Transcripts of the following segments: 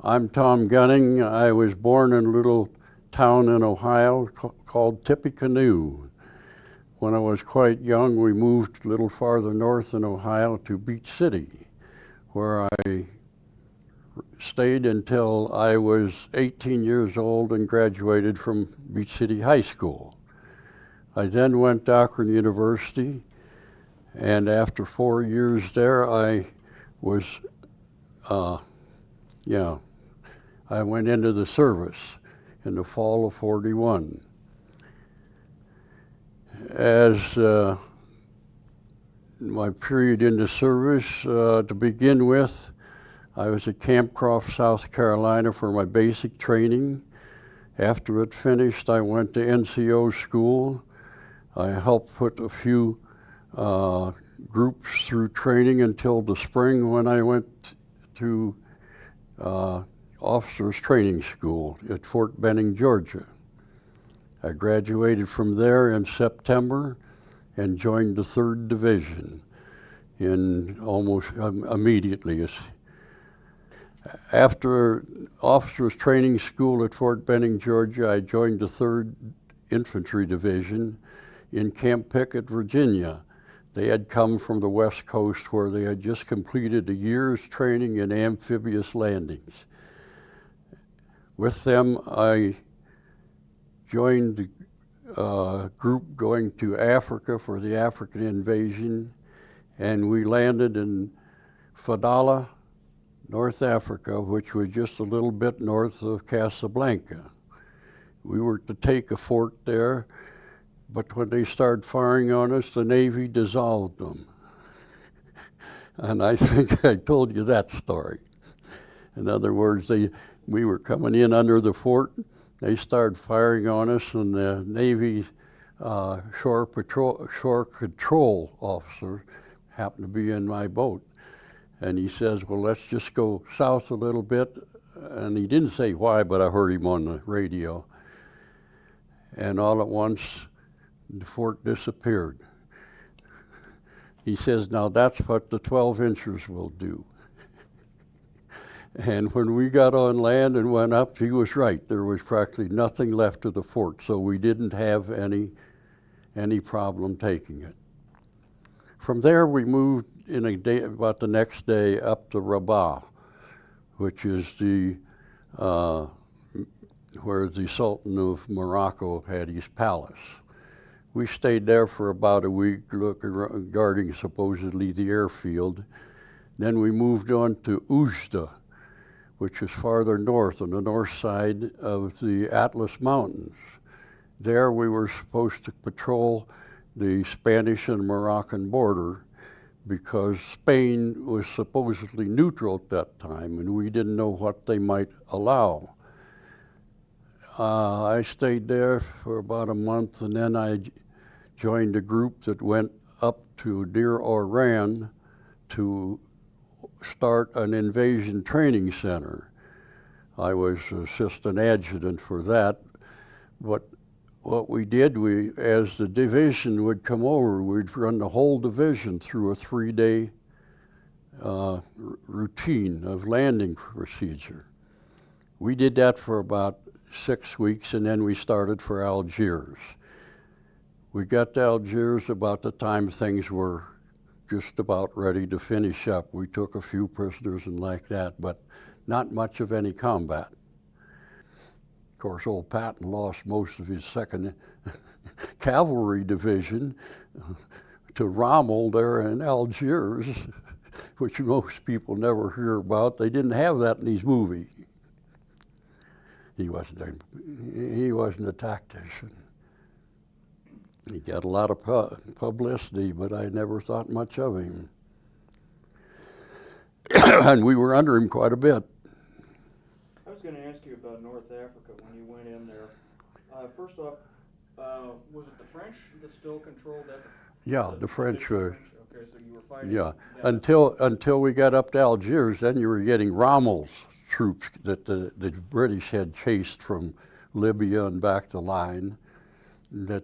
I'm Tom Gunning. I was born in a little town in Ohio called Tippecanoe. When I was quite young, we moved a little farther north in Ohio to Beach City, where I stayed until I was 18 years old and graduated from Beach City High School. I then went to Akron University, and after 4 years there, I was, I went into the service in the fall of '41. As my period in the service, to begin with, I was at Camp Croft, South Carolina for my basic training. After it finished, I went to NCO school. I helped put a few groups through training until the spring when I went to officers training school at Fort Benning, Georgia. I graduated from there in September and joined the 3rd Division in almost immediately. After officers training school at Fort Benning, Georgia, I joined the 3rd Infantry Division in Camp Pickett, Virginia. They had come from the West Coast where they had just completed a year's training in amphibious landings. With them, I joined a group going to Africa for the African invasion, and we landed in Fadala, North Africa, which was just a little bit north of Casablanca. We were to take a fort there, but when they started firing on us, the Navy dissolved them. And I think I told you that story. In other words, we were coming in under the fort, they started firing on us, and the Navy shore control officer happened to be in my boat. And he says, well, let's just go south a little bit. And he didn't say why, but I heard him on the radio. And all at once, the fort disappeared. He says, now that's what the 12 inchers will do. And when we got on land and went up, he was right. There was practically nothing left of the fort, so we didn't have any problem taking it. From there, we moved in a day, about the next day, up to Rabat, which is the where the Sultan of Morocco had his palace. We stayed there for about a week, guarding supposedly the airfield. Then we moved on to Oujda, which is farther north on the north side of the Atlas Mountains. There we were supposed to patrol the Spanish and Moroccan border because Spain was supposedly neutral at that time and we didn't know what they might allow. I stayed there for about a month, and then I joined a group that went up to Deir Oran to start an invasion training center. I was assistant adjutant for that, but what we did, as the division would come over, we'd run the whole division through a 3-day routine of landing procedure. We did that for about 6 weeks, and then we started for Algiers. We got to Algiers about the time things were just about ready to finish up. We took a few prisoners and like that, but not much of any combat. Of course, old Patton lost most of his 2nd Cavalry Division to Rommel there in Algiers, which most people never hear about. They didn't have that in his movie. He wasn't a tactician. He got a lot of publicity, but I never thought much of him. And we were under him quite a bit. I was going to ask you about North Africa when you went in there. First off, was it the French that still controlled that? Yeah, the French were. Okay, so you were fighting. Yeah, until we got up to Algiers, then you were getting Rommel's troops that the British had chased from Libya and back the line. And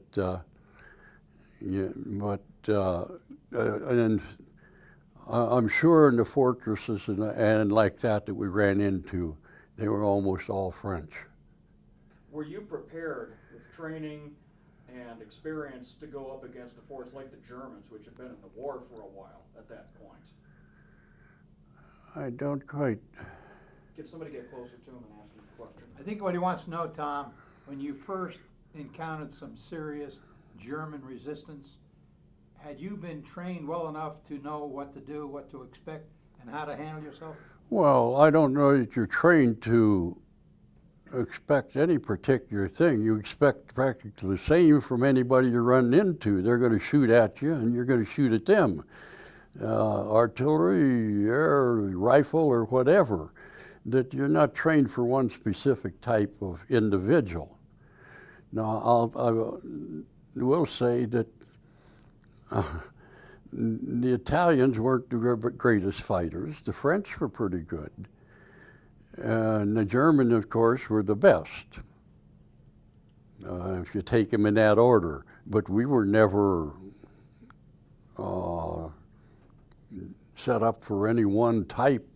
I'm sure in the fortresses and like that we ran into, They were almost all French. Were you prepared with training and experience to go up against a force like the Germans, which had been in the war for a while at that point? I don't quite. Get somebody get closer to him and ask him a question. I think what he wants to know, Tom, when you first encountered some serious German resistance, had you been trained well enough to know what to do, what to expect, and how to handle yourself? Well, I don't know that you're trained to expect any particular thing. You expect practically the same from anybody you run into. They're going to shoot at you and you're going to shoot at them. Artillery, air, rifle, or whatever. That you're not trained for one specific type of individual. Now, I will say that the Italians weren't the greatest fighters. The French were pretty good. And the Germans, of course, were the best, if you take them in that order. But we were never set up for any one type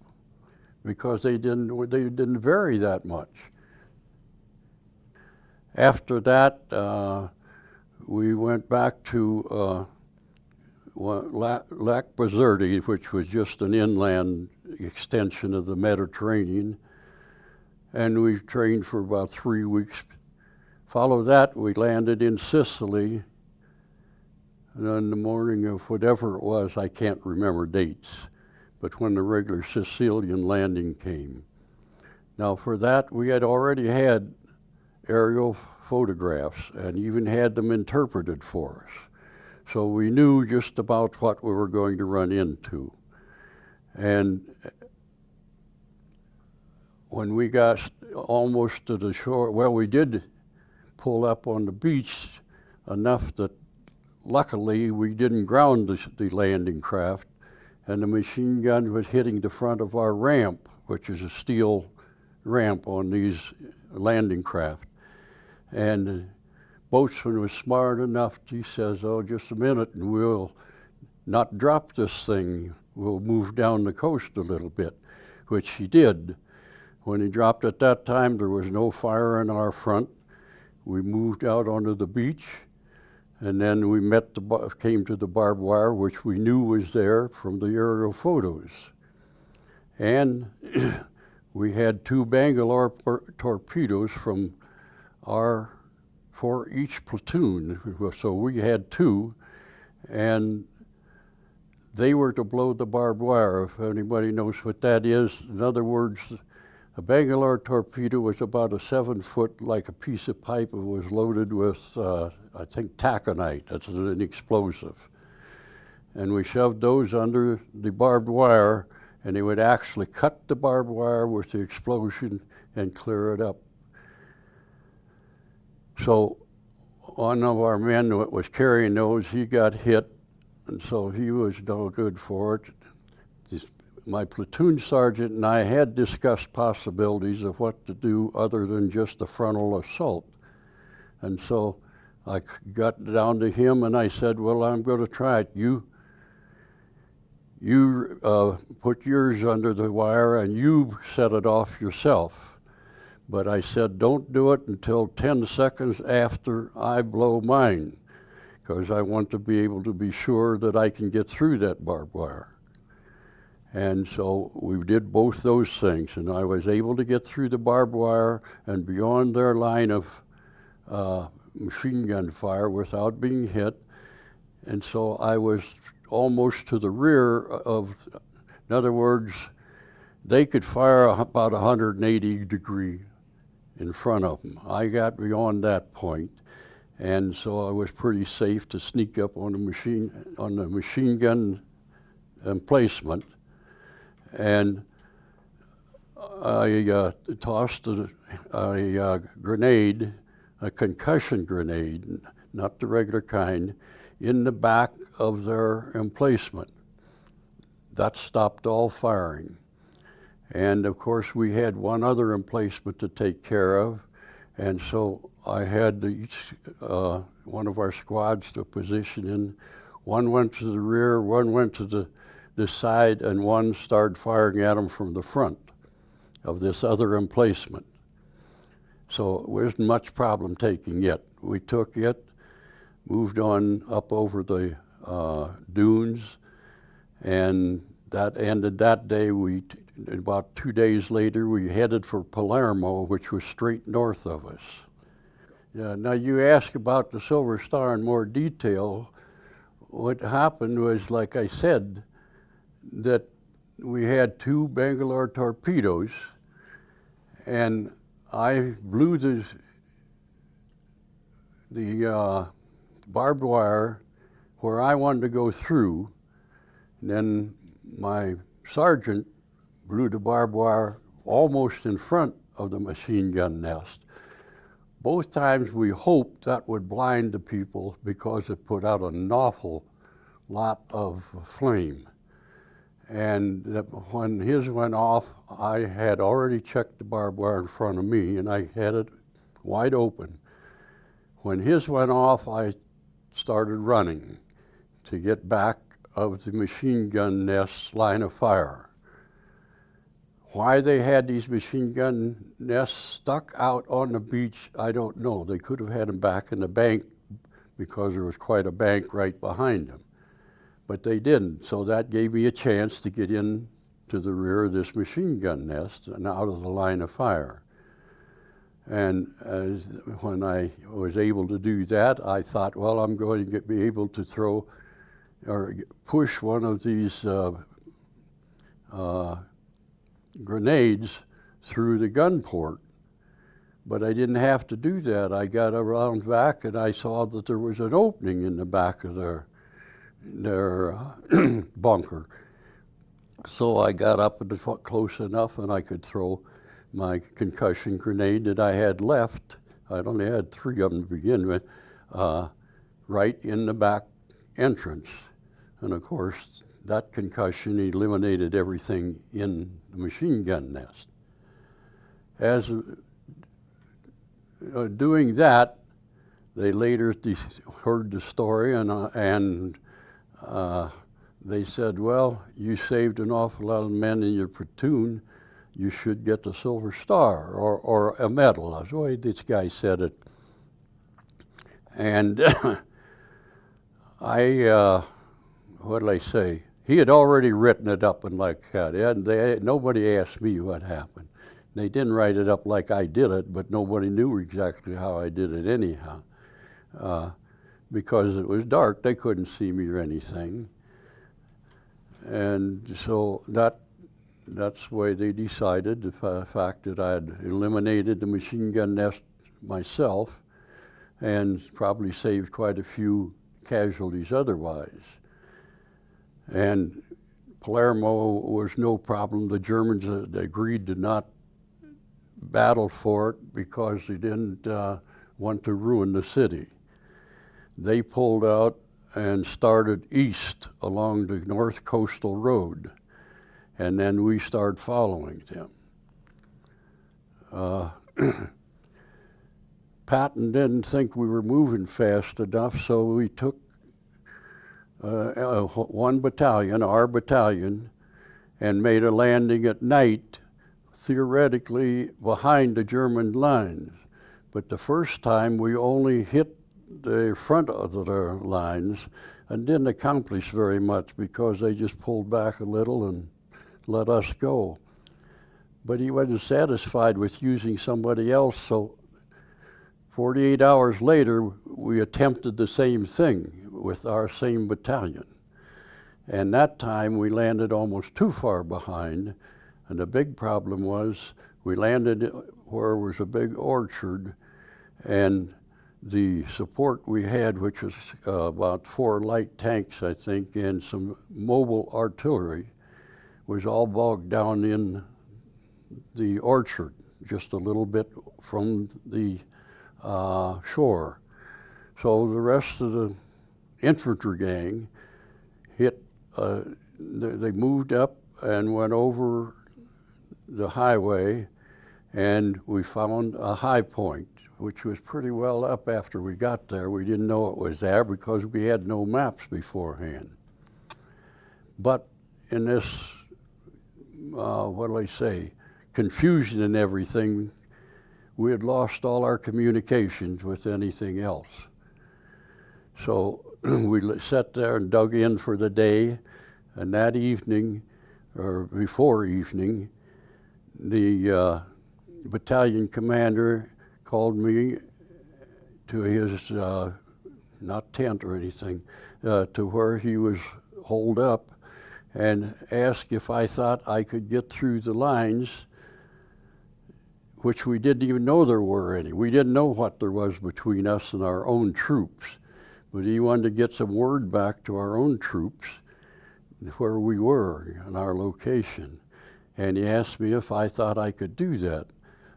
because they didn't vary that much. After that, we went back to Lac Bizerti, which was just an inland extension of the Mediterranean, and we trained for about 3 weeks. Follow that, we landed in Sicily, and on the morning of whatever it was, I can't remember dates, but when the regular Sicilian landing came. Now for that, we had already had aerial photographs and even had them interpreted for us. So we knew just about what we were going to run into. And when we got almost to the shore, well, we did pull up on the beach enough that luckily we didn't ground the landing craft, and the machine gun was hitting the front of our ramp, which is a steel ramp on these landing craft. And the boatswain was smart enough, he says, oh, just a minute and we'll not drop this thing. We'll move down the coast a little bit, which he did. When he dropped at that time, there was no fire in our front. We moved out onto the beach, and then we came to the barbed wire, which we knew was there from the aerial photos. And we had 2 Bangalore torpedoes for each platoon. So we had 2, and they were to blow the barbed wire, if anybody knows what that is. In other words, a Bangalore torpedo was about a 7-foot, like a piece of pipe. It was loaded with, I think, taconite. That's an explosive. And we shoved those under the barbed wire, and they would actually cut the barbed wire with the explosion and clear it up. So one of our men that was carrying those, he got hit, and so he was no good for it. My platoon sergeant and I had discussed possibilities of what to do other than just a frontal assault. And so I got down to him and I said, well, I'm going to try it. You put yours under the wire and you set it off yourself. But I said, don't do it until 10 seconds after I blow mine, because I want to be able to be sure that I can get through that barbed wire. And so we did both those things, and I was able to get through the barbed wire and beyond their line of machine gun fire without being hit. And so I was almost to the rear of, in other words, they could fire about 180 degree in front of them. I got beyond that point, and so I was pretty safe to sneak up on the machine gun emplacement. And I tossed a grenade, a concussion grenade, not the regular kind, in the back of their emplacement. That stopped all firing. And of course we had one other emplacement to take care of, and so I had each one of our squads to position in. One went to the rear, one went to the side, and one started firing at them from the front. of this other emplacement. So it wasn't much problem taking it. We took it, moved on up over the dunes, and that ended that day. About 2 days later, we headed for Palermo, which was straight north of us. Yeah, now you ask about the Silver Star in more detail. What happened was, like I said, that we had 2 Bangalore torpedoes, and I blew the barbed wire where I wanted to go through. And then my sergeant blew the barbed wire almost in front of the machine gun nest. Both times we hoped that would blind the people because it put out an awful lot of flame. And when his went off, I had already checked the barbed wire in front of me, and I had it wide open. When his went off, I started running to get back of the machine gun nest's line of fire. Why they had these machine gun nests stuck out on the beach, I don't know. They could have had them back in the bank because there was quite a bank right behind them. But they didn't, so that gave me a chance to get in to the rear of this machine gun nest and out of the line of fire. And when I was able to do that, I thought, well, I'm going to be able to throw or push one of these grenades through the gun port. But I didn't have to do that. I got around back and I saw that there was an opening in the back of their bunker. So I got up close enough and I could throw my concussion grenade that I had left. I'd only had 3 of them to begin with, right in the back entrance. And of course, that concussion eliminated everything in the machine gun nest. As doing that, they later heard the story and they said, well, you saved an awful lot of men in your platoon. You should get the Silver Star or a medal. That's the way this guy said it. And what did I say? He had already written it up and like that. And nobody asked me what happened. They didn't write it up like I did it, but nobody knew exactly how I did it anyhow. Because it was dark, they couldn't see me or anything. And so that's the way they decided, the fact that I had eliminated the machine gun nest myself and probably saved quite a few casualties otherwise. And Palermo was no problem. The Germans agreed to not battle for it because they didn't want to ruin the city. They pulled out and started east along the North Coastal Road, and then we started following them. Patton didn't think we were moving fast enough, so we took one battalion, our battalion, and made a landing at night, theoretically behind the German lines. But the first time we only hit the front of their lines and didn't accomplish very much because they just pulled back a little and let us go. But he wasn't satisfied with using somebody else, so 48 hours later, we attempted the same thing with our same battalion. And that time we landed almost too far behind, and the big problem was we landed where was a big orchard, and the support we had, which was about 4 light tanks, I think, and some mobile artillery, was all bogged down in the orchard, just a little bit from the shore. So the rest of the infantry gang hit, they moved up and went over the highway, and we found a high point, which was pretty well up after we got there. We didn't know it was there because we had no maps beforehand. But in this, what do I say, confusion and everything, we had lost all our communications with anything else. So we sat there and dug in for the day, and that evening, or before evening, the battalion commander called me to his, not tent or anything, to where he was holed up, and asked if I thought I could get through the lines, which we didn't even know there were any. We didn't know what there was between us and our own troops, but he wanted to get some word back to our own troops where we were and our location. And he asked me if I thought I could do that.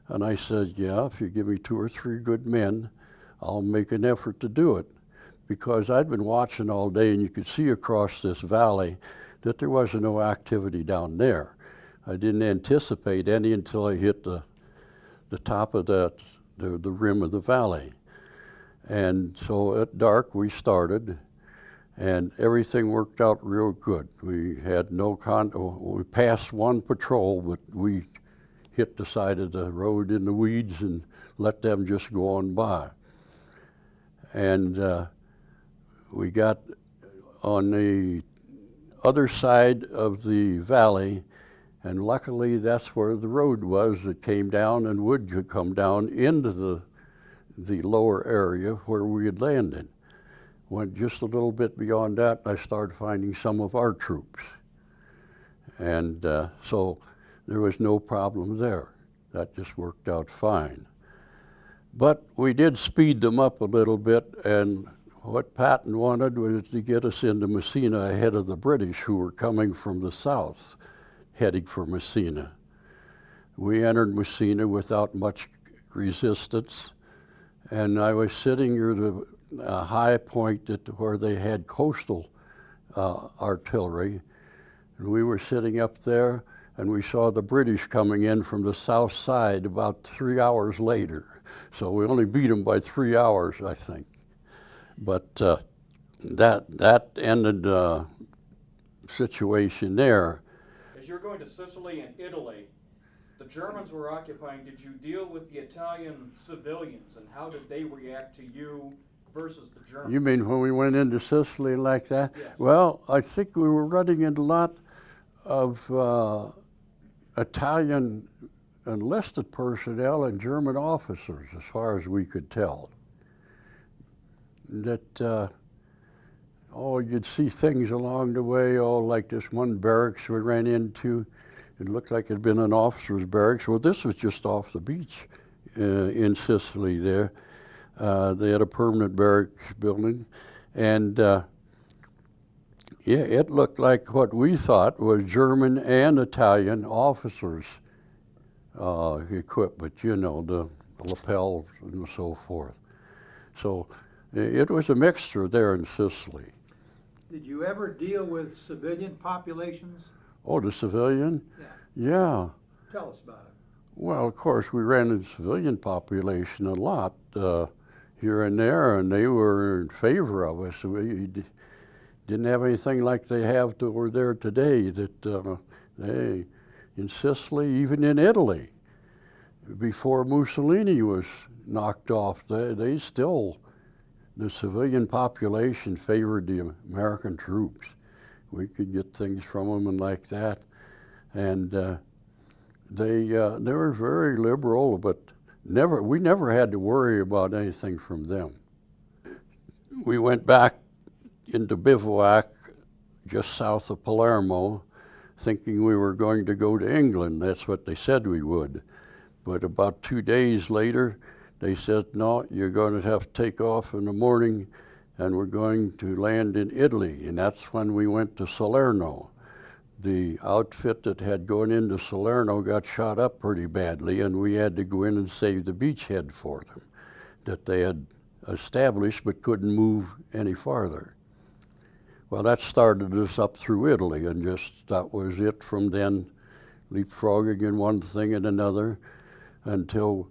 And I said, yeah, if you give me 2 or 3 good men, I'll make an effort to do it. Because I'd been watching all day, and you could see across this valley that there wasn't no activity down there. I didn't anticipate any until I hit the top of the rim of the valley. And so at dark we started, and everything worked out real good. We had we passed one patrol, but we hit the side of the road in the weeds and let them just go on by. And we got on the other side of the valley, and luckily that's where the road was that came down and would come down into the lower area where we had landed. Went just a little bit beyond that, I started finding some of our troops. And so there was no problem there. That just worked out fine. But we did speed them up a little bit, and what Patton wanted was to get us into Massena ahead of the British, who were coming from the south, heading for Massena. We entered Massena without much resistance, and I was sitting near the high point where they had coastal artillery, and we were sitting up there, and we saw the British coming in from the south side about 3 hours later. So we only beat them by 3 hours, I think. But that ended the situation there. As you're going to Sicily and Italy, the Germans were occupying. Did you deal with the Italian civilians, and how did they react to you versus the Germans? You mean when we went into Sicily like that? Yes. Well, I think we were running into a lot of Italian enlisted personnel and German officers, as far as we could tell. That, you'd see things along the way, like this one barracks we ran into. It looked like it had been an officer's barracks. Well, this was just off the beach in Sicily there. They had a permanent barracks building, and it looked like what we thought was German and Italian officers' equipment, the lapels and so forth. So it was a mixture there in Sicily. Did you ever deal with civilian populations? Oh, the civilian? Yeah. Tell us about it. Well, of course, we ran into civilian population a lot here and there, and they were in favor of us. We didn't have anything like they have over there today, that in Sicily, even in Italy, before Mussolini was knocked off, they still, the civilian population favored the American troops. We could get things from them and like that. And they were very liberal, but we never had to worry about anything from them. We went back into bivouac just south of Palermo, thinking we were going to go to England. That's what they said we would. But about 2 days later, they said, no, you're going to have to take off in the morning, and we're going to land in Italy. And that's when we went to Salerno. The outfit that had gone into Salerno got shot up pretty badly, and we had to go in and save the beachhead for them that they had established but couldn't move any farther. Well, that started us up through Italy, and just that was it from then, leapfrogging in one thing and another until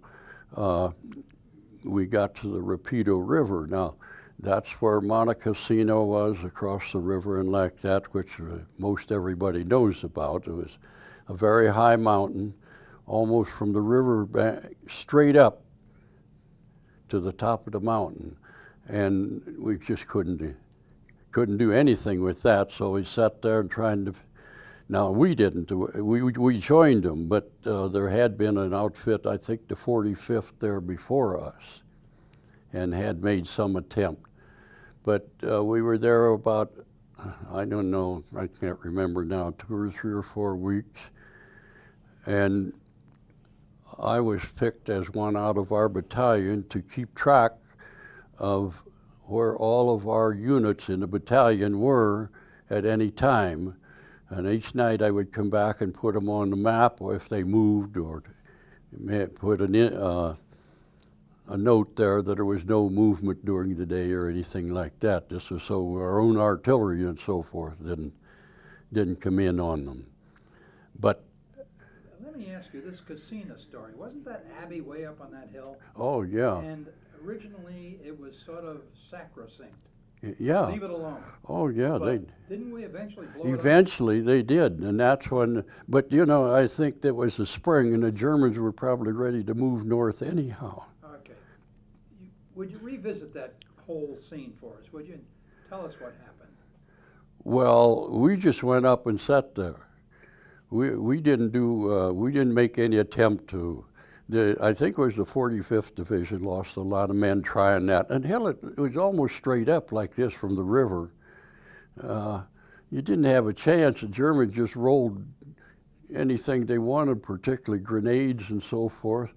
we got to the Rapido River. Now, that's where Monte Cassino was, across the river and like that, which most everybody knows about. It was a very high mountain almost from the river back, straight up to the top of the mountain. And we just couldn't do anything with that, so we sat there and trying to. Now we didn't do it. We joined them, but there had been an outfit, I think the 45th there before us, and had made some attempt. But we were there about, I don't know, I can't remember now, 2 or 3 or 4 weeks, and I was picked as one out of our battalion to keep track of where all of our units in the battalion were at any time. And each night I would come back and put them on the map, or if they moved, or put a note there that there was no movement during the day or anything like that. This was so our own artillery and so forth didn't come in on them. But Let me ask you this casino story. Wasn't that Abbey way up on that hill? oh yeah, And originally it was sort of sacrosanct. yeah. Leave it alone. Oh yeah, But didn't we eventually blow it up? eventually they did, and that's when. But you know, I think that was the spring, and the Germans were probably ready to move north anyhow. Okay. Would you revisit that whole scene for us, would you? Tell us what happened. Well, we just went up and sat there. We didn't make any attempt to. I think it was the 45th Division lost a lot of men trying that. And hell, it was almost straight up like this from the river. You didn't have a chance. The Germans just rolled anything they wanted, particularly grenades and so forth,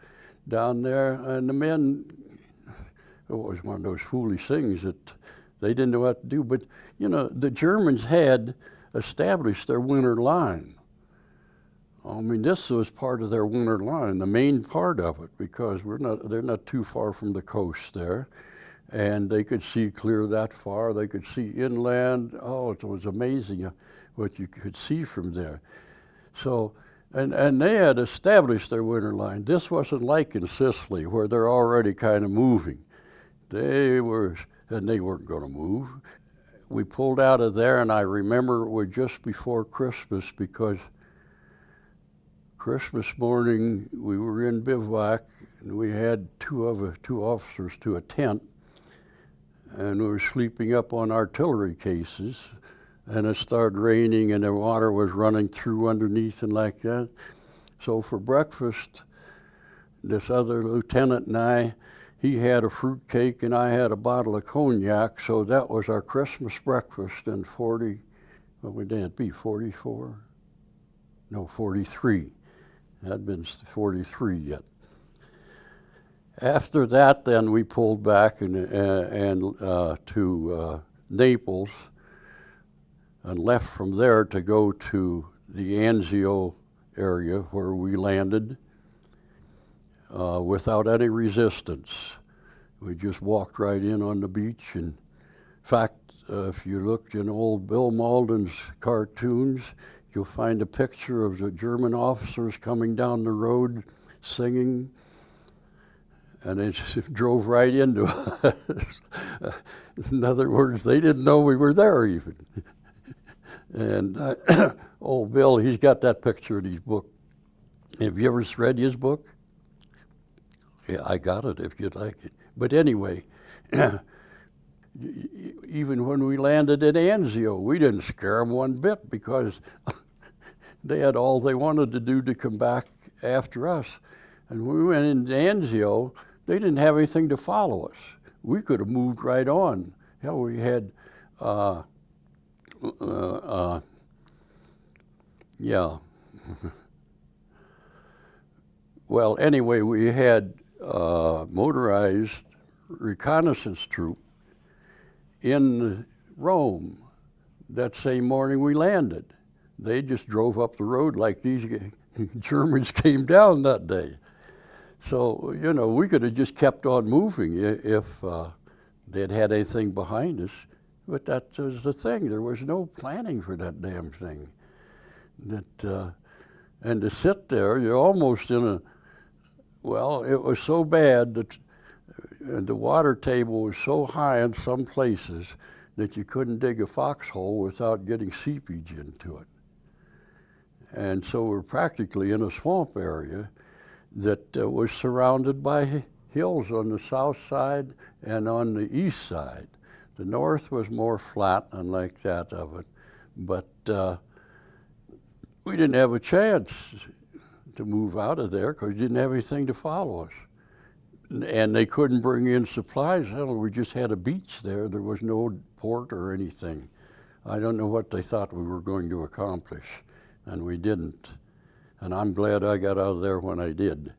down there. And the men, it was one of those foolish things that they didn't know what to do. But, you know, the Germans had established their winter line. I mean, this was part of their winter line, the main part of it, because they're not too far from the coast there. And they could see clear that far. They could see inland. Oh, it was amazing what you could see from there. So, and they had established their winter line. This wasn't like in Sicily, where they're already kind of moving. They weren't going to move. We pulled out of there, and I remember it was just before Christmas, because Christmas morning, we were in bivouac, and we had two officers to a tent, and we were sleeping up on artillery cases, and it started raining, and the water was running through underneath and like that. So for breakfast, this other lieutenant and I, he had a fruit cake, and I had a bottle of cognac, so that was our Christmas breakfast in 40, what would that be, 44? No, 43. Hadn't been 43 yet. After that, then we pulled back to Naples, and left from there to go to the Anzio area where we landed without any resistance. We just walked right in on the beach. And in fact, if you looked in old Bill Malden's cartoons, you'll find a picture of the German officers coming down the road singing, and they just drove right into us. In other words, they didn't know we were there even. And old Bill, he's got that picture in his book. Have you ever read his book? Yeah, I got it if you'd like it. But anyway, even when we landed at Anzio, we didn't scare them one bit, because they had all they wanted to do to come back after us. And when we went into Anzio, they didn't have anything to follow us. We could have moved right on. Hell, we had, yeah. Well, anyway, we had motorized reconnaissance troop in Rome that same morning we landed. They just drove up the road like these Germans came down that day. So, you know, we could have just kept on moving if they'd had anything behind us. But that was the thing. There was no planning for that damn thing. And to sit there, you're almost in a, well, it was so bad that the water table was so high in some places that you couldn't dig a foxhole without getting seepage into it. And so we're practically in a swamp area, that was surrounded by hills on the south side and on the east side. The north was more flat and like that of it, but we didn't have a chance to move out of there because we didn't have anything to follow us. And they couldn't bring in supplies. Hell, we just had a beach there. There was no port or anything. I don't know what they thought we were going to accomplish, and we didn't. And I'm glad I got out of there when I did.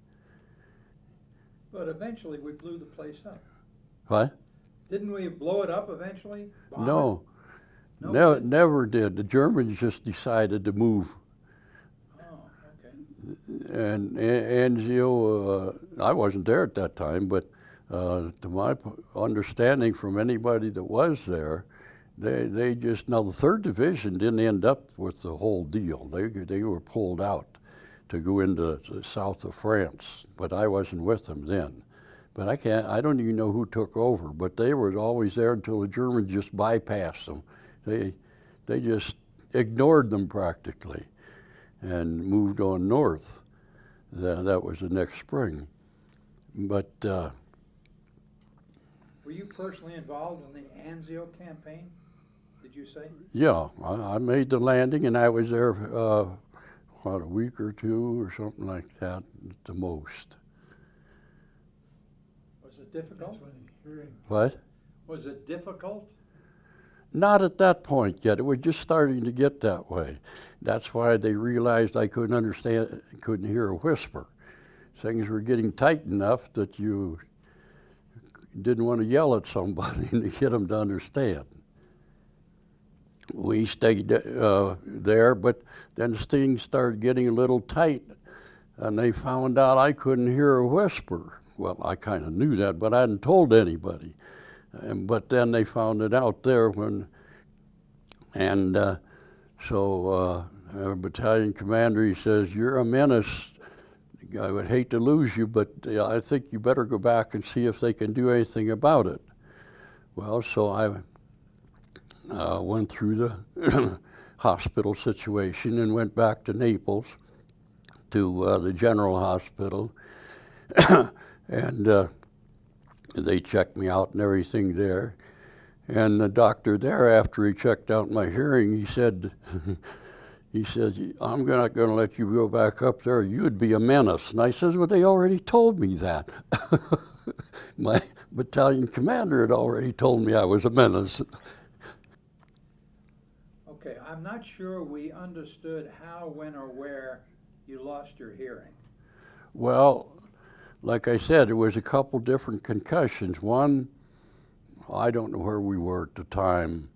But eventually we blew the place up. What? Didn't we blow it up eventually? Bomb No, it? No? never did. The Germans just decided to move. Oh, okay. And Anzio, I wasn't there at that time, but to my understanding from anybody that was there, they just, now the 3rd Division didn't end up with the whole deal. They were pulled out to go into the south of France, but I wasn't with them then. But I don't even know who took over, but they were always there until the Germans just bypassed them. They just ignored them practically and moved on north. That was the next spring. But Were you personally involved in the Anzio campaign, did you say? yeah, I made the landing, and I was there what, a week or two or something like that at the most. Was it difficult? What? Was it difficult? Not at that point yet. It was just starting to get that way. That's why they realized I couldn't understand, couldn't hear a whisper. Things were getting tight enough that you didn't want to yell at somebody to get them to understand. We stayed there, but then things started getting a little tight, and they found out I couldn't hear a whisper. Well, I kind of knew that, but I hadn't told anybody. But then they found it out there so our battalion commander, he says, "You're a menace. I would hate to lose you, but I think you better go back and see if they can do anything about it." Well, so I went through the hospital situation and went back to Naples to the general hospital. And they checked me out and everything there. And the doctor there, after he checked out my hearing, he said, "I'm not going to let you go back up there. You'd be a menace." And I says, "Well, they already told me that." My battalion commander had already told me I was a menace. Okay, I'm not sure we understood how, when, or where you lost your hearing. Well, like I said, it was a couple different concussions. One, I don't know where we were at the time.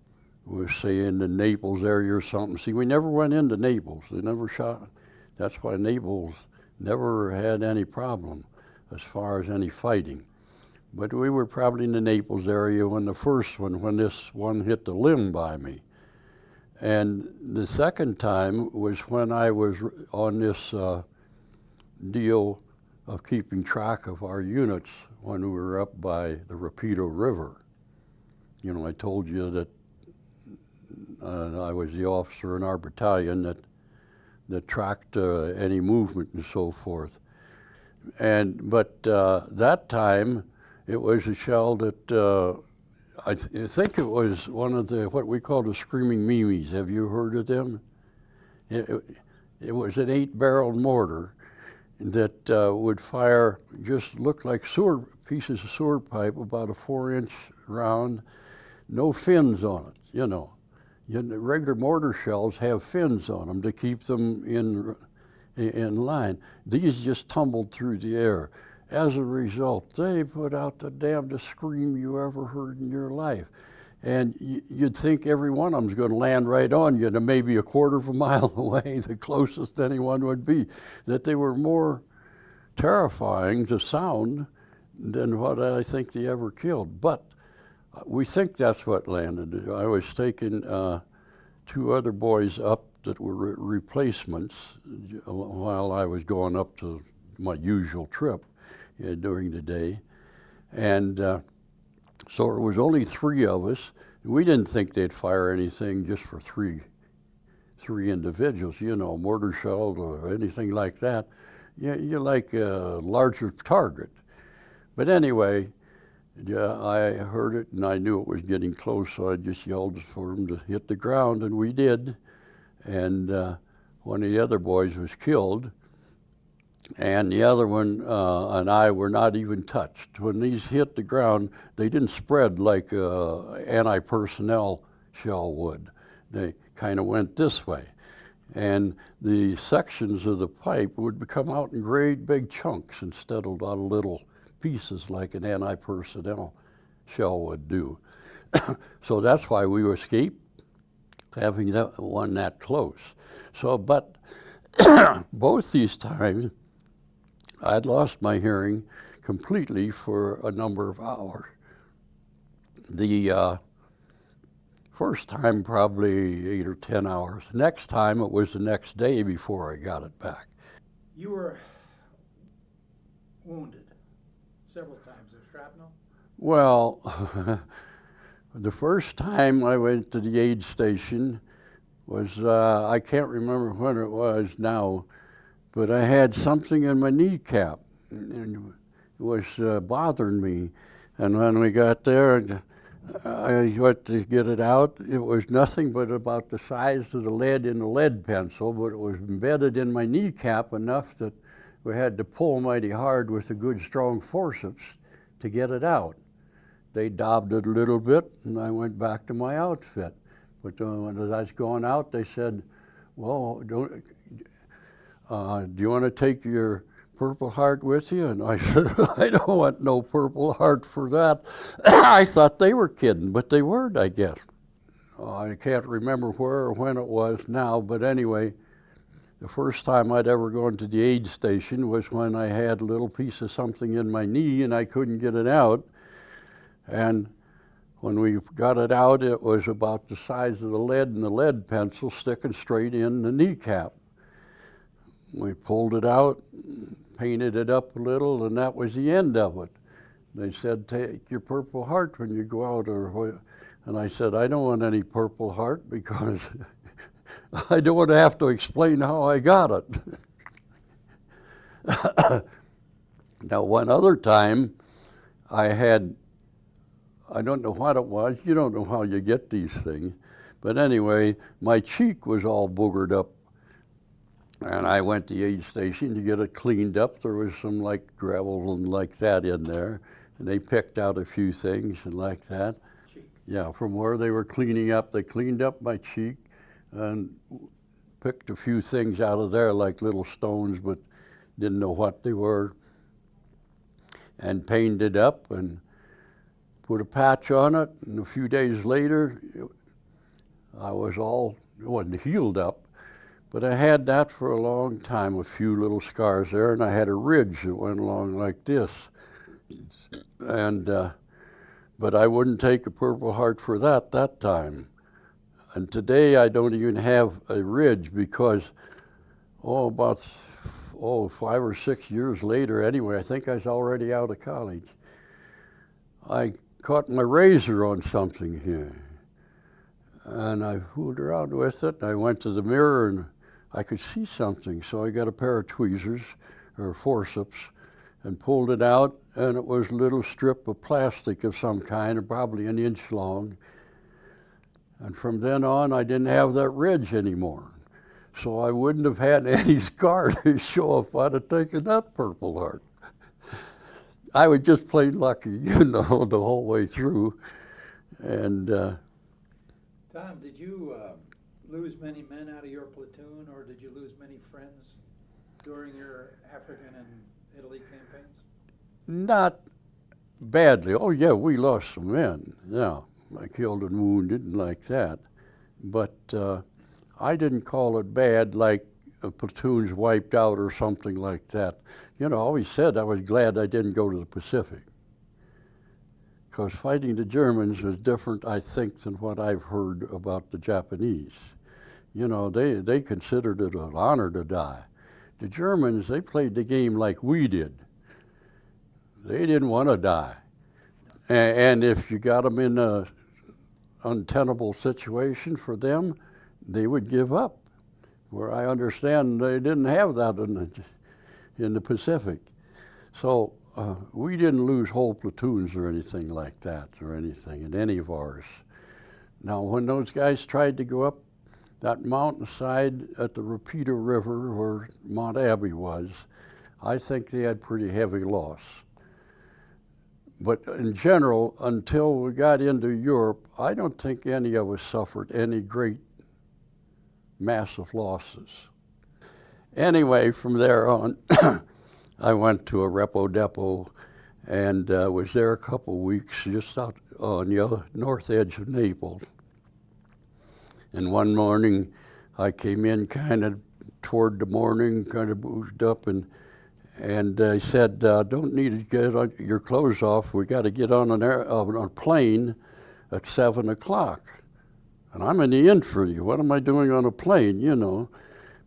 We were, say, in the Naples area or something. See, we never went into Naples. They never shot. That's why Naples never had any problem as far as any fighting. But we were probably in the Naples area when this one hit the limb by me. And the second time was when I was on this deal of keeping track of our units when we were up by the Rapido River. You know, I told you that I was the officer in our battalion that tracked any movement and so forth. But that time, it was a shell that I think it was one of what we call the Screaming Mimis. Have you heard of them? It was an 8-barrel mortar that would fire, just looked like pieces of sewer pipe, about a 4-inch round, no fins on it, you know. Regular mortar shells have fins on them to keep them in line. These just tumbled through the air. As a result, they put out the damnedest scream you ever heard in your life. And you'd think every one of them's going to land right on you, to maybe a quarter of a mile away, the closest anyone would be. That they were more terrifying to sound than what I think they ever killed. But we think that's what landed. I was taking 2 other boys up that were replacements while I was going up to my usual trip during the day. And so it was only 3 of us. We didn't think they'd fire anything just for three individuals, you know, mortar shell or anything like that. you like a larger target. But anyway, yeah, I heard it and I knew it was getting close, so I just yelled for him to hit the ground, and we did. And one of the other boys was killed, and the other one and I were not even touched. When these hit the ground, they didn't spread like anti-personnel shell would. They kind of went this way. And the sections of the pipe would come out in great big chunks instead of a lot of little pieces like an anti-personnel shell would do. So that's why we escaped having that one that close. So, but both these times, I'd lost my hearing completely for a number of hours. The first time, probably 8 or 10 hours. Next time, it was the next day before I got it back. You were wounded several times of shrapnel? Well, the first time I went to the aid station was, I can't remember when it was now, but I had something in my kneecap, and it was bothering me. And when we got there, I went to get it out. It was nothing but about the size of the lead in a lead pencil, but it was embedded in my kneecap enough that we had to pull mighty hard with a good strong forceps to get it out. They daubed it a little bit, and I went back to my outfit. But when I was going out, they said, well, do you want to take your Purple Heart with you? And I said, I don't want no Purple Heart for that. I thought they were kidding, but they weren't, I guess. I can't remember where or when it was now, but anyway, the first time I'd ever gone to the aid station was when I had a little piece of something in my knee and I couldn't get it out. And when we got it out, it was about the size of the lead in the lead pencil sticking straight in the kneecap. We pulled it out, painted it up a little, and that was the end of it. They said, take your Purple Heart when you go out, and I said, I don't want any Purple Heart because I don't want to have to explain how I got it. Now, one other time, I don't know what it was, you don't know how you get these things, but anyway, my cheek was all boogered up. And I went to the aid station to get it cleaned up. There was some like gravel and like that in there. And they picked out a few things and like that. Cheek. Yeah, from where they were cleaning up, they cleaned up my cheek and picked a few things out of there like little stones, but didn't know what they were. And painted it up and put a patch on it. And a few days later, it wasn't healed up. But I had that for a long time, a few little scars there, and I had a ridge that went along like this. And, but I wouldn't take a Purple Heart for that time. And today I don't even have a ridge because, about 5 or 6 years later anyway, I think I was already out of college, I caught my razor on something here. And I fooled around with it, and I went to the mirror and I could see something, so I got a pair of tweezers or forceps and pulled it out, and it was a little strip of plastic of some kind, probably an inch long. And from then on, I didn't have that ridge anymore. So I wouldn't have had any scar to show if I'd have taken that Purple Heart. I was just plain lucky, the whole way through. And Tom, did you lose many men out of your platoon, or did you lose many friends during your African and Italy campaigns? not badly. Oh yeah, we lost some men. Yeah, I killed and wounded and like that. But I didn't call it bad like a platoon's wiped out or something like that. I always said I was glad I didn't go to the Pacific. Because fighting the Germans was different, I think, than what I've heard about the Japanese. They considered it an honor to die. The Germans, they played the game like we did. They didn't want to die. And if you got them in an untenable situation for them, they would give up. Where I understand they didn't have that in the Pacific. So we didn't lose whole platoons or anything like that, or anything in any of ours. Now, when those guys tried to go up that mountainside at the Rapido River where Mount Abbey was, I think they had pretty heavy loss. But in general, until we got into Europe, I don't think any of us suffered any great massive losses. Anyway, from there on, I went to a repo depot and was there a couple weeks just out on the other north edge of Naples. And one morning, I came in kind of toward the morning, kind of boozed up, and they said, "Don't need to get your clothes off. We got to get on a plane at 7 o'clock." And I'm in the infantry. What am I doing on a plane, you know?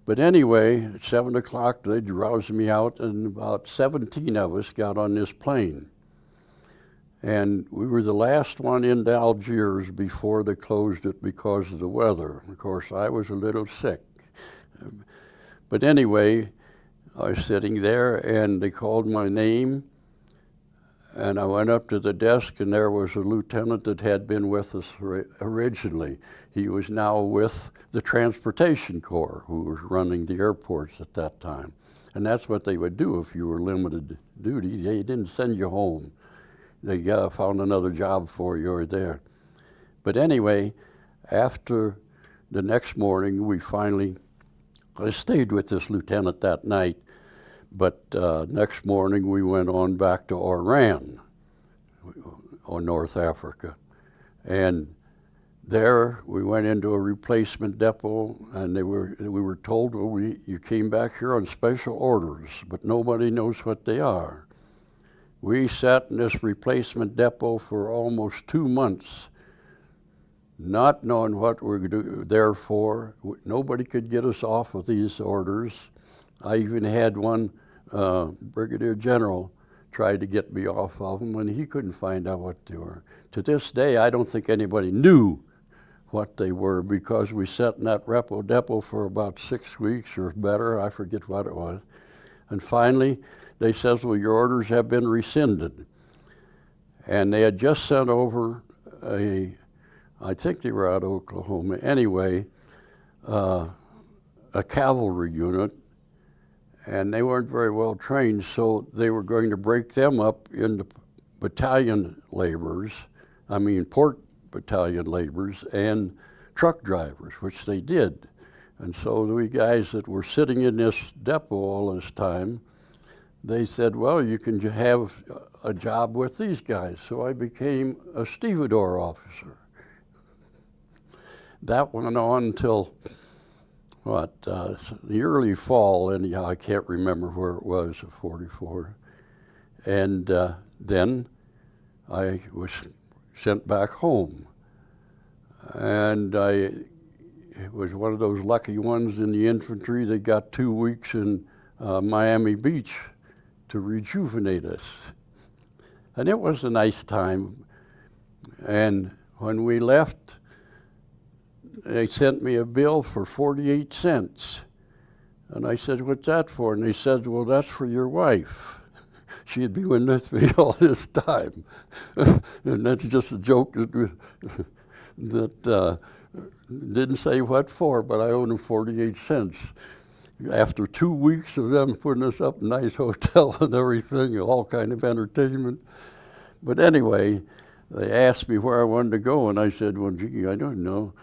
But anyway, at 7 o'clock, they roused me out, and about 17 of us got on this plane. And we were the last one into Algiers before they closed it because of the weather. Of course, I was a little sick. But anyway, I was sitting there, and they called my name, and I went up to the desk, and there was a lieutenant that had been with us originally. He was now with the Transportation Corps, who was running the airports at that time. And that's what they would do if you were limited duty. They didn't send you home. They found another job for you or there. But anyway, after the next morning, I stayed with this lieutenant that night, but next morning we went on back to Oran, or North Africa. And there we went into a replacement depot, and we were told, well, you came back here on special orders, but nobody knows what they are. We sat in this replacement depot for almost 2 months, not knowing what we were there for. Nobody could get us off of these orders. I even had one brigadier general try to get me off of them, and he couldn't find out what they were. To this day, I don't think anybody knew what they were, because we sat in that repo depot for about 6 weeks or better. I forget what it was. And finally, they says, well, your orders have been rescinded. And they had just sent over I think they were out of Oklahoma anyway, a cavalry unit, and they weren't very well trained, so they were going to break them up into battalion laborers, port battalion laborers and truck drivers, which they did. And so we guys that were sitting in this depot all this time, they said, well, you can have a job with these guys. So I became a stevedore officer. That went on until, the early fall, anyhow. I can't remember where it was, of 44. And then I was sent back home. And I was one of those lucky ones in the infantry that got 2 weeks in Miami Beach to rejuvenate us. And it was a nice time. And when we left, they sent me a bill for 48 cents. And I said, what's that for? And they said, well, that's for your wife. She had been with me all this time. And that's just a joke that didn't say what for, but I owed them 48 cents. After 2 weeks of them putting us up in a nice hotel and everything, all kind of entertainment. But anyway, they asked me where I wanted to go, and I said, well, gee, I don't know.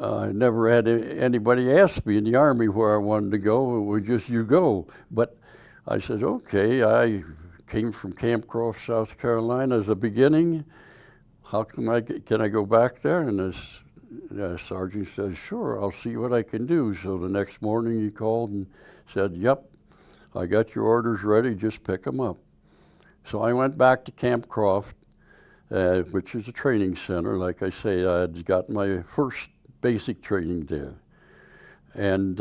I never had anybody ask me in the Army where I wanted to go. It was just, you go. But I said, okay, I came from Camp Croft, South Carolina as a beginning. How can I go back there? And this sergeant said, sure, I'll see what I can do. So the next morning he called and said, yep, I got your orders ready, just pick them up. So I went back to Camp Croft, which is a training center. Like I say, I had gotten my first basic training there. And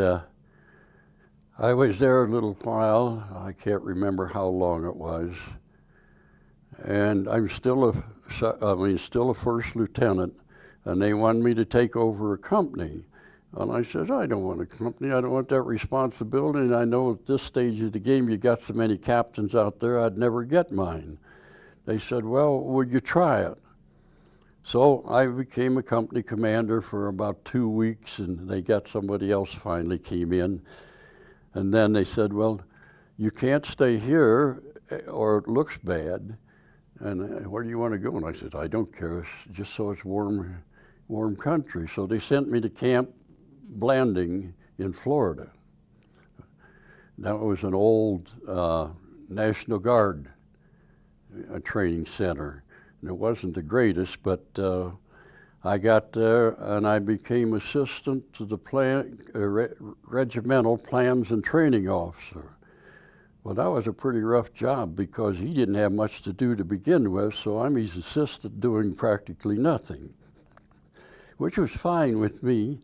I was there a little while. I can't remember how long it was. And I'm still a first lieutenant, and they wanted me to take over a company. And I said, I don't want a company. I don't want that responsibility. And I know at this stage of the game, you got so many captains out there, I'd never get mine. They said, well, would you try it? So I became a company commander for about 2 weeks, and they got somebody else finally came in. And then they said, well, you can't stay here or it looks bad. And where do you want to go? And I said, I don't care, it's just so it's warm country. So they sent me to Camp Blanding in Florida. That was an old National Guard training center. And it wasn't the greatest, but I got there and I became assistant to the regimental plans and training officer. Well, that was a pretty rough job because he didn't have much to do to begin with, so I'm his assistant doing practically nothing, which was fine with me.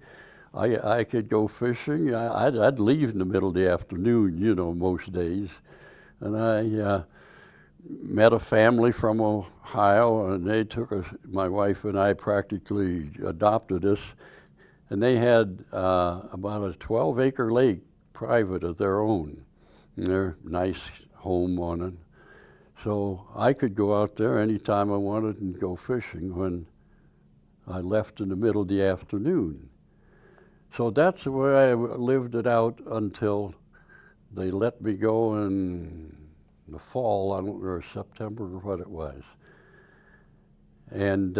I could go fishing. I'd leave in the middle of the afternoon, you know, most days. And I met a family from Ohio, and they took us, my wife and I practically adopted us. And they had about a 12-acre lake, private of their own. And their nice home on it. So I could go out there anytime I wanted and go fishing when I left in the middle of the afternoon. So that's the way I lived it out until they let me go in the fall, I don't know, or September or what it was. And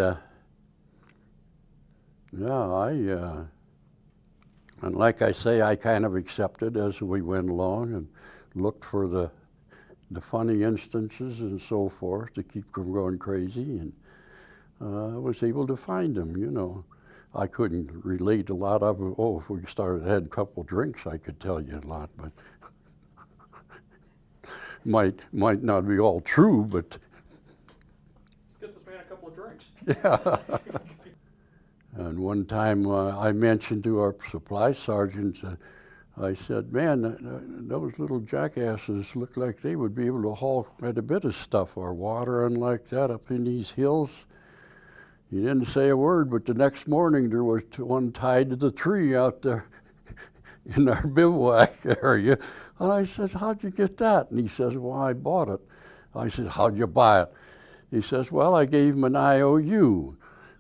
yeah, and like I say, I kind of accepted as we went along and looked for the funny instances and so forth to keep from going crazy, and I was able to find them, you know. I couldn't relate a lot of it. Oh, if we had a couple drinks, I could tell you a lot, but might not be all true, but Let's get this man a couple of drinks. yeah. And one time I mentioned to our supply sergeant, I said, man, those little jackasses look like they would be able to haul quite a bit of stuff or water and like that up in these hills. He didn't say a word, but the next morning there was one tied to the tree out there in our bivouac area. And I said, how'd you get that? And he says, well, I bought it. I said, how'd you buy it? He says, well, I gave him an IOU.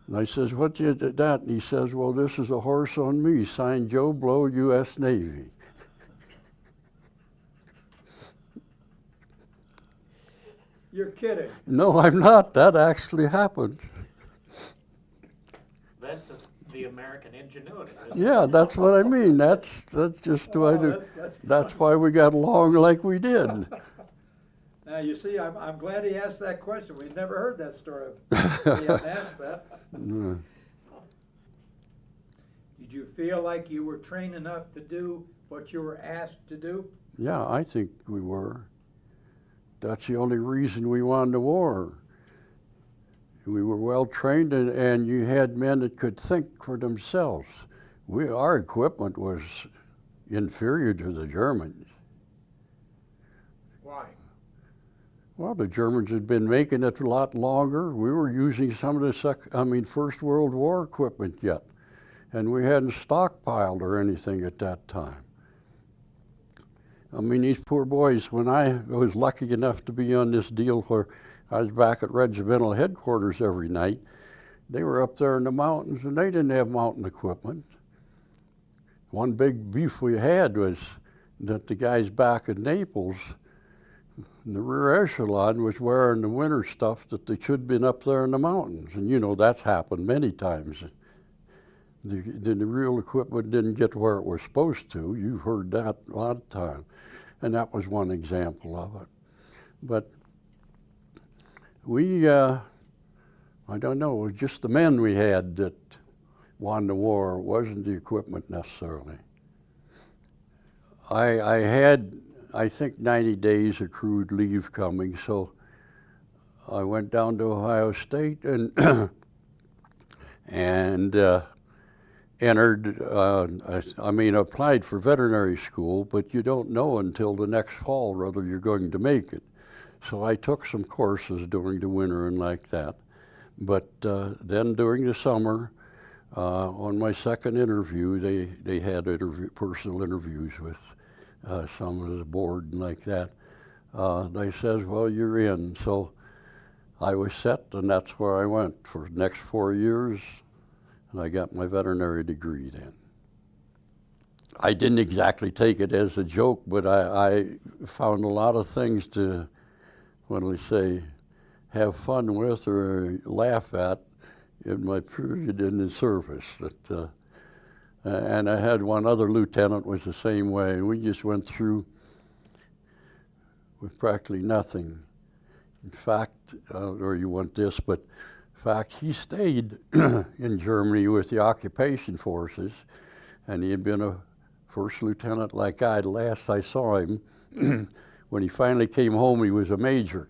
And I says, what you did that? And he says, well, this is a horse on me, signed Joe Blow, U.S. Navy. You're kidding. No, I'm not. That actually happened. That's the American ingenuity. isn't Yeah, it? that's what I mean. That's just the way Oh, to, that's that's funny. why we got along like we did. Now, you see, I'm glad he asked that question. We've never heard that story. He hadn't asked that. Mm. Did you feel like you were trained enough to do what you were asked to do? Yeah, I think we were. That's the only reason we won the war. We were well trained, and you had men that could think for themselves. Our equipment was inferior to the Germans. Why? Well, the Germans had been making it a lot longer. We were using some of the First World War equipment yet, and we hadn't stockpiled or anything at that time. I mean, these poor boys, when I was lucky enough to be on this deal where I was back at regimental headquarters every night, they were up there in the mountains and they didn't have mountain equipment. One big beef we had was that the guys back in Naples, in the rear echelon, was wearing the winter stuff that they should have been up there in the mountains. And you know, that's happened many times. The real equipment didn't get where it was supposed to. You've heard that a lot of times. And that was one example of it. But we, I don't know, it was just the men we had that won the war. It wasn't the equipment necessarily. I had, I think, 90 days accrued leave coming, so I went down to Ohio State and entered, applied for veterinary school, but you don't know until the next fall whether you're going to make it. So I took some courses during the winter and like that. But then during the summer, On my second interview, they had personal interviews with some of the board and like that. They says, well, you're in. So I was set, and that's where I went for the next 4 years, and I got my veterinary degree then. I didn't exactly take it as a joke, but I found a lot of things to, what do they say, have fun with or laugh at in my period in the service. And I had one other lieutenant was the same way, and we just went through with practically nothing. In fact, or you want this, but in fact, he stayed in Germany with the occupation forces, and he had been a first lieutenant like I. The last I saw him, when he finally came home, he was a major.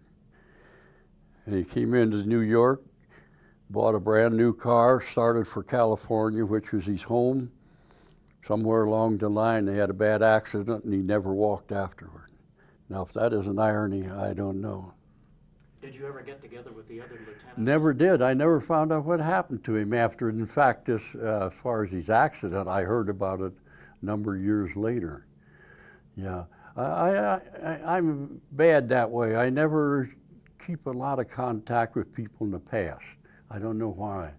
And he came into New York, bought a brand new car, started for California, which was his home. Somewhere along the line, they had a bad accident, and he never walked afterward. Now, if that is an irony, I don't know. Did you ever get together with the other lieutenants? Never did. I never found out what happened to him after. In fact, this, as far as his accident, I heard about it a number of years later. Yeah, I'm bad that way. I never keep a lot of contact with people in the past. I don't know why.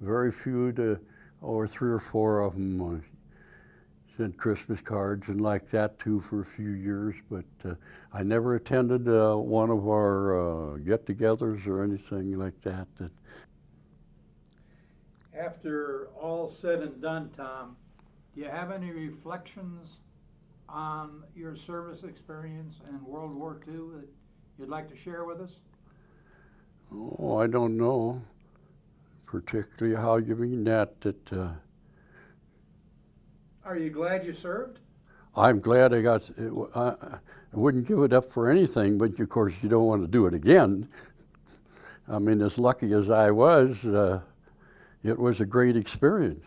Very few, or 3 or 4 of them sent Christmas cards and like that too for a few years, but I never attended one of our get-togethers or anything like that. After all said and done, Tom, do you have any reflections on your service experience in World War II that you'd like to share with us? Oh, I don't know particularly how you mean that. Are you glad you served? I'm glad I got, I wouldn't give it up for anything, but of course you don't want to do it again. I mean, as lucky as I was, it was a great experience.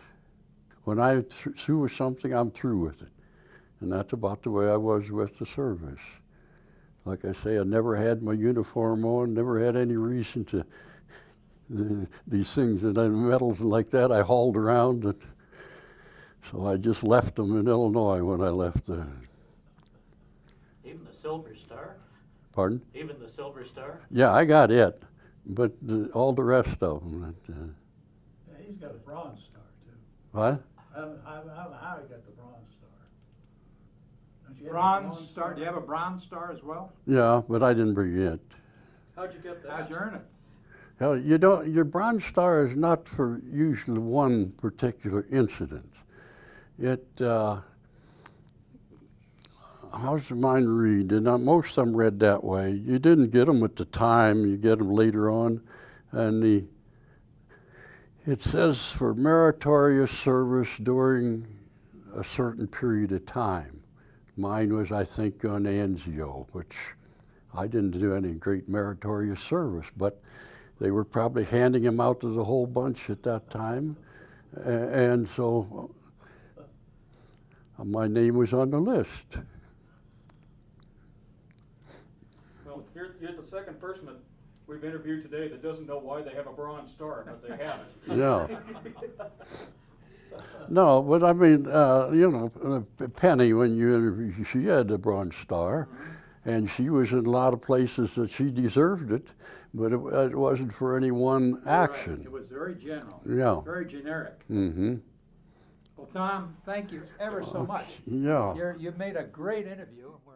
When I'm through with something, I'm through with it. And that's about the way I was with the service. Like I say, I never had my uniform on, never had any reason to, these things and medals and like that, I hauled around. So I just left them in Illinois when I left. Even the Silver Star? Pardon? Even the Silver Star? Yeah, I got it, but all the rest of them. Yeah, he's got a Bronze Star too. What? I don't know how he got the Bronze Star. Don't you have a Bronze Star, do you have a Bronze Star as well? Yeah, but I didn't bring it. How'd you get that? How'd you earn it? Hell, you don't. Your Bronze Star is not for usually one particular incident. It, how's mine read? And most of them read that way. You didn't get them at the time, you get them later on. And it says for meritorious service during a certain period of time. Mine was, I think, on Anzio, which I didn't do any great meritorious service, but they were probably handing them out to the whole bunch at that time. And so my name was on the list. Well, you're the second person that we've interviewed today that doesn't know why they have a Bronze Star, but they have it. Yeah. No, but I mean, you know, Penny, when you interviewed, she had the Bronze Star, and she was in a lot of places that she deserved it, but it wasn't for any one action. It was very general. Yeah. Very generic. Mm-hmm. Well, Tom, thank you ever so much. Yeah. You've made a great interview. We're